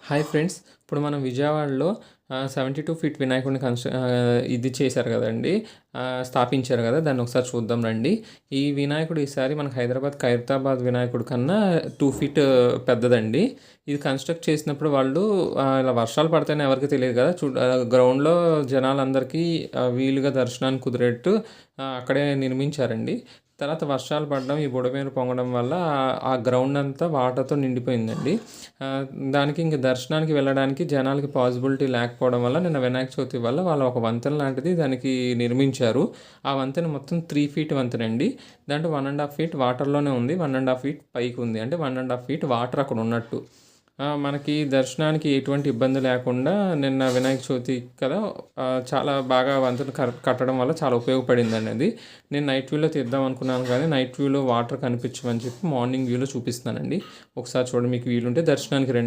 Hi friends, ఇప్పుడు మనం విజయవాడలో 72 ఫీట్ వినాయకుడిని ఇది చేశారు కదండి, స్థాపించారు కదా. దాన్ని ఒకసారి చూద్దాం రండి. ఈ వినాయకుడు ఈసారి మనకు ఖైరతాబాద్ వినాయకుడి కన్నా 2 ఫీట్ పెద్దదండి. ఇది కన్స్ట్రక్ట్ చేసినప్పుడు వాళ్ళు ఇలా వర్షాలు పడతాయని ఎవరికి తెలియదు కదా. గ్రౌండ్లో జనాలందరికీ వీలుగా దర్శనానికి కుదిరేట్టు అక్కడే నిర్మించారండి. తర్వాత వర్షాలు పడడం, ఈ బుడమేరు పొంగడం వల్ల ఆ గ్రౌండ్ అంతా వాటర్తో నిండిపోయిందండి. దానికి ఇంక దర్శనానికి వెళ్ళడానికి జనాలకి పాసిబిలిటీ లేకపోవడం వల్ల నిన్న వినాయక చవితి వల్ల వాళ్ళు ఒక వంతెన లాంటిది దానికి నిర్మించారు. ఆ వంతెన మొత్తం 3 ఫీట్ వంతెన అండి. దాంట్లో 1.5 ఫీట్ వాటర్లోనే ఉంది, 1.5 ఫీట్ పైకి ఉంది. అంటే 1.5 ఫీట్ వాటర్ అక్కడ ఉన్నట్టు. మనకి దర్శనానికి ఎటువంటి ఇబ్బంది లేకుండా నిన్న వినాయక చవితి కదా, చాలా బాగా వంతెన కట్టడం వల్ల చాలా ఉపయోగపడిందండి అది. నేను నైట్ వ్యూలో తీద్దాం అనుకున్నాను, కానీ నైట్ వ్యూలో వాటర్ కనిపించమని చెప్పి మార్నింగ్ వ్యూలో చూపిస్తానండి. ఒకసారి చూడండి, మీకు వీలుంటే దర్శనానికి రండి.